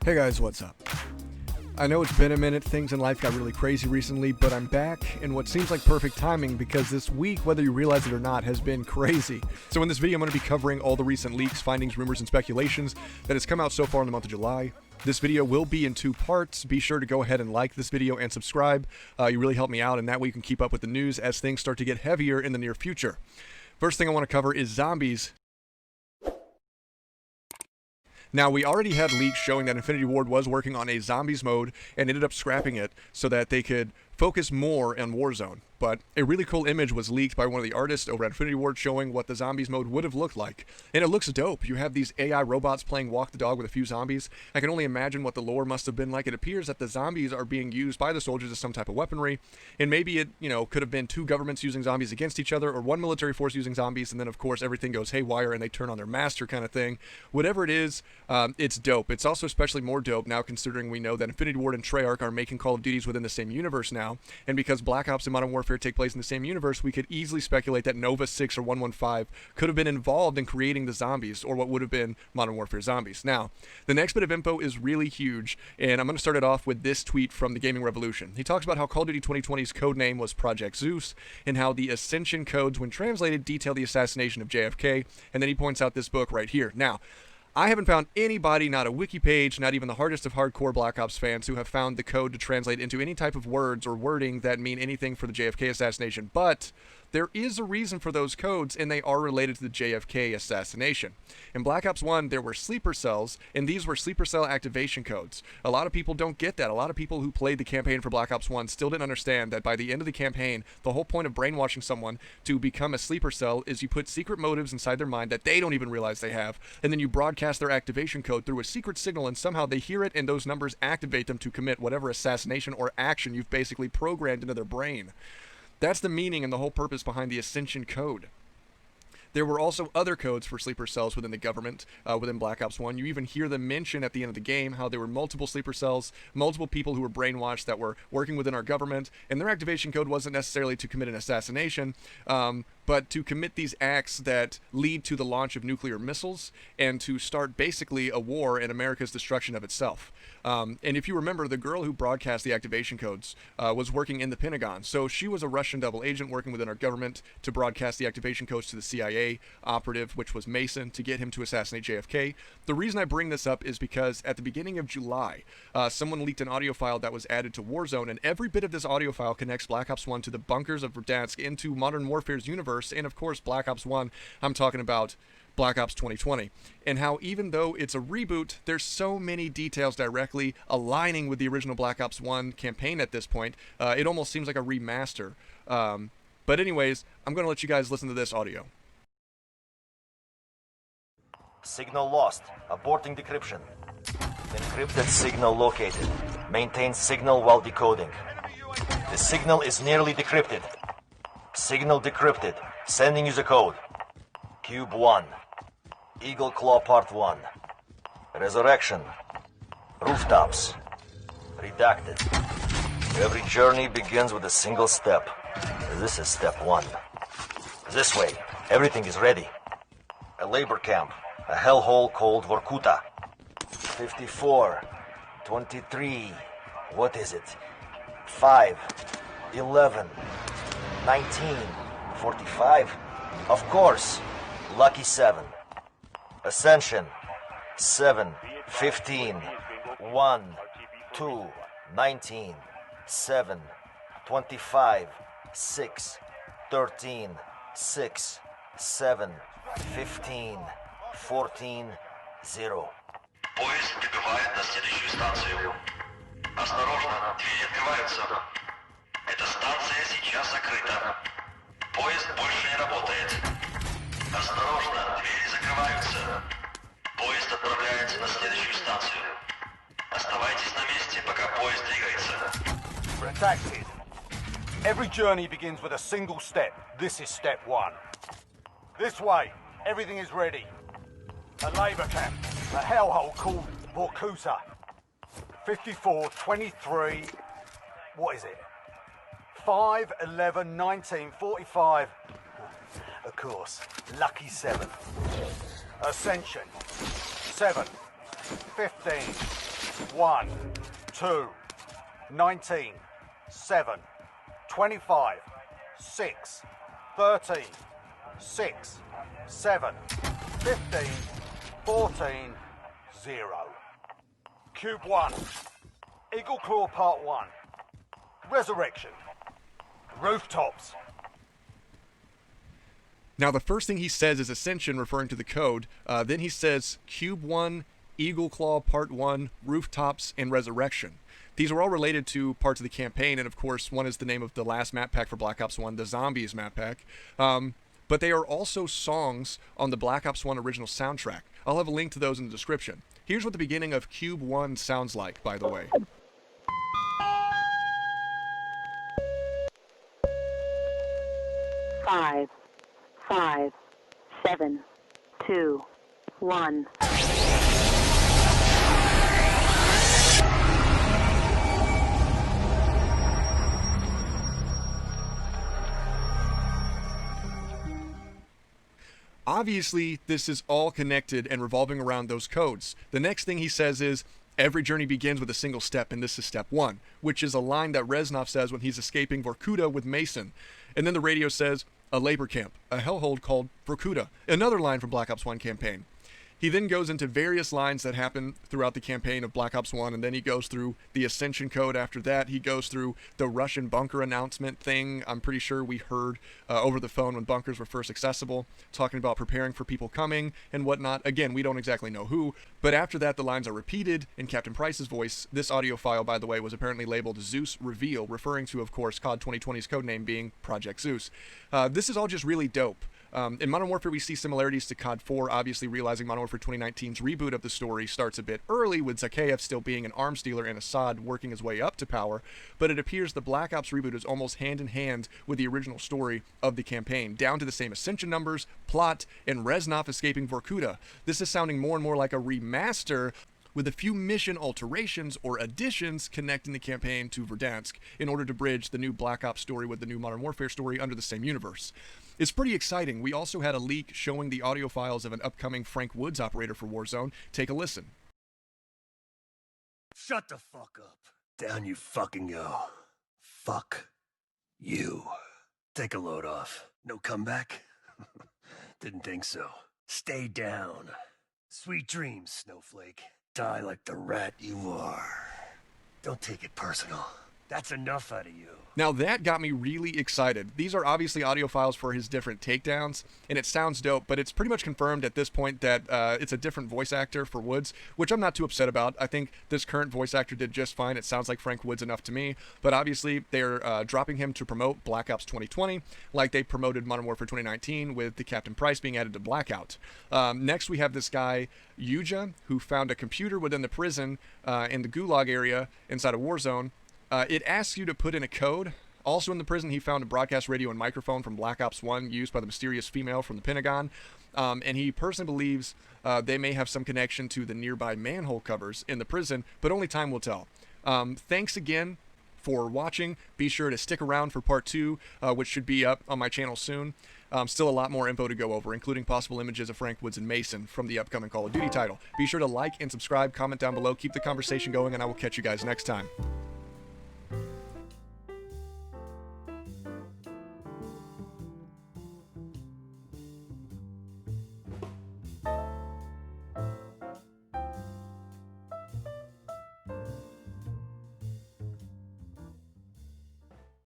Hey guys, what's up? I know it's been a minute, things in life got really crazy recently, but I'm back in what seems like perfect timing because this week, whether you realize it or not, has been crazy. So in this video, I'm going to be covering all the recent leaks, findings, rumors, and speculations that has come out so far in the month of July. This video will be in 2 parts. Be sure to go ahead and like this video and subscribe. You really help me out, and that way you can keep up with the news as things start to get heavier in the near future. First thing I want to cover is zombies. Now, we already had leaks showing that Infinity Ward was working on a zombies mode and ended up scrapping it so that they could focus more on Warzone. But a really cool image was leaked by one of the artists over at Infinity Ward showing what the zombies mode would have looked like. And it looks dope. You have these AI robots playing walk the dog with a few zombies. I can only imagine what the lore must have been like. It appears that the zombies are being used by the soldiers as some type of weaponry. And maybe it, could have been 2 governments using zombies against each other or 1 military force using zombies. And then, of course, everything goes haywire and they turn on their master kind of thing. Whatever it is, it's dope. It's also especially more dope now considering we know that Infinity Ward and Treyarch are making Call of Duties within the same universe now. And because Black Ops and Modern Warfare take place in the same universe, we could easily speculate that Nova 6 or 115 could have been involved in creating the zombies, or what would have been Modern Warfare zombies. Now, the next bit of info is really huge, and I'm going to start it off with this tweet from the Gaming Revolution. He talks about how Call of Duty 2020's code name was Project Zeus, and how the Ascension codes, when translated, detail the assassination of JFK, and then he points out this book right here. Now, I haven't found anybody, not a wiki page, not even the hardest of hardcore Black Ops fans, who have found the code to translate into any type of words or wording that mean anything for the JFK assassination, but there is a reason for those codes, and they are related to the JFK assassination. In Black Ops 1, there were sleeper cells, and these were sleeper cell activation codes. A lot of people don't get that. A lot of people who played the campaign for Black Ops 1 still didn't understand that by the end of the campaign, the whole point of brainwashing someone to become a sleeper cell is you put secret motives inside their mind that they don't even realize they have, and then you broadcast their activation code through a secret signal, and somehow they hear it, and those numbers activate them to commit whatever assassination or action you've basically programmed into their brain. That's the meaning and the whole purpose behind the Ascension code. There were also other codes for sleeper cells within the government, within Black Ops 1. You even hear them mention at the end of the game how there were multiple sleeper cells, multiple people who were brainwashed that were working within our government, and their activation code wasn't necessarily to commit an assassination, but to commit these acts that lead to the launch of nuclear missiles and to start basically a war and America's destruction of itself. And if you remember, the girl who broadcast the activation codes was working in the Pentagon. So she was a Russian double agent working within our government to broadcast the activation codes to the CIA operative, which was Mason, to get him to assassinate JFK. The reason I bring this up is because at the beginning of July, someone leaked an audio file that was added to Warzone, and every bit of this audio file connects Black Ops 1 to the bunkers of Verdansk into Modern Warfare's universe, and of course Black Ops 1, I'm talking about Black Ops 2020, and how even though it's a reboot, there's so many details directly aligning with the original Black Ops 1 campaign at this point. It almost seems like a remaster. But anyways, I'm going to let you guys listen to this audio. Signal lost. Aborting decryption. Encrypted signal located. Maintain signal while decoding. The signal is nearly decrypted. Signal decrypted. Sending you the code. Cube 1. Eagle Claw Part 1. Resurrection. Rooftops. Redacted. Every journey begins with a single step. This is step 1. This way. Everything is ready. A labor camp. A hellhole called Vorkuta. 54. 23. What is it? 5. 11. 19. 45. Of course. Lucky 7. Ascension. 7. 15. 1. 2. 19. 7. 25. 6. 13. 6. 7. 15. 14. 0. Поезд прибывает на следующую станцию. Осторожно, двери открываются. Эта станция сейчас закрыта. Поезд больше не работает. Осторожно, двери закрываются. Поезд отправляется на следующую станцию. Оставайтесь на месте, пока поезд двигается. Redacted. Every journey begins with a single step. This is step 1. This way. Everything is ready. A labor camp. A hellhole called Vorkuta. 54, 23... What is it? 5, 11, 19, 45... Of course, Lucky 7. Ascension. 7, 15, 1, 2, 19, 7, 25, 6, 13, 6, 7, 15, 14, 0. Cube 1. Eagle Claw Part 1. Resurrection. Rooftops. Now, the first thing he says is Ascension, referring to the code. Then he says Cube 1, Eagle Claw Part 1, Rooftops, and Resurrection. These are all related to parts of the campaign, and of course, one is the name of the last map pack for Black Ops 1, the Zombies map pack. But they are also songs on the Black Ops 1 original soundtrack. I'll have a link to those in the description. Here's what the beginning of Cube 1 sounds like, by the way. Five, 5, 7, 2, 1. Obviously, this is all connected and revolving around those codes. The next thing he says is, every journey begins with a single step, and this is step 1, which is a line that Reznov says when he's escaping Vorkuta with Mason. And then the radio says, a labor camp, a hellhole called Vorkuta, another line from Black Ops 1 campaign. He then goes into various lines that happen throughout the campaign of Black Ops 1, and then he goes through the Ascension code after that. He goes through the Russian bunker announcement thing I'm pretty sure we heard over the phone when bunkers were first accessible, talking about preparing for people coming and whatnot. Again, we don't exactly know who, but after that the lines are repeated in Captain Price's voice. This audio file, by the way, was apparently labeled Zeus Reveal, referring to, of course, COD 2020's codename being Project Zeus. This is all just really dope. In Modern Warfare, we see similarities to COD 4, obviously realizing Modern Warfare 2019's reboot of the story starts a bit early, with Zakhaev still being an arms dealer and Assad working his way up to power, but it appears the Black Ops reboot is almost hand-in-hand with the original story of the campaign, down to the same Ascension numbers, plot, and Reznov escaping Vorkuta. This is sounding more and more like a remaster, with a few mission alterations or additions connecting the campaign to Verdansk in order to bridge the new Black Ops story with the new Modern Warfare story under the same universe. It's pretty exciting. We also had a leak showing the audio files of an upcoming Frank Woods operator for Warzone. Take a listen. Shut the fuck up. Down you fucking go. Fuck you. Take a load off. No comeback? Didn't think so. Stay down. Sweet dreams, Snowflake. Die like the rat you are. Don't take it personal. That's enough out of you. Now that got me really excited. These are obviously audio files for his different takedowns, and it sounds dope, but it's pretty much confirmed at this point that it's a different voice actor for Woods, which I'm not too upset about. I think this current voice actor did just fine. It sounds like Frank Woods enough to me, but obviously they're dropping him to promote Black Ops 2020, like they promoted Modern Warfare 2019 with the Captain Price being added to Blackout. Next we have this guy, Yuja, who found a computer within the prison in the Gulag area inside of Warzone. It asks you to put in a code. Also in the prison, he found a broadcast radio and microphone from Black Ops 1 used by the mysterious female from the Pentagon. And he personally believes they may have some connection to the nearby manhole covers in the prison, but only time will tell. Thanks again for watching. Be sure to stick around for part 2, which should be up on my channel soon. Still a lot more info to go over, including possible images of Frank Woods and Mason from the upcoming Call of Duty title. Be sure to like and subscribe, comment down below, keep the conversation going, and I will catch you guys next time.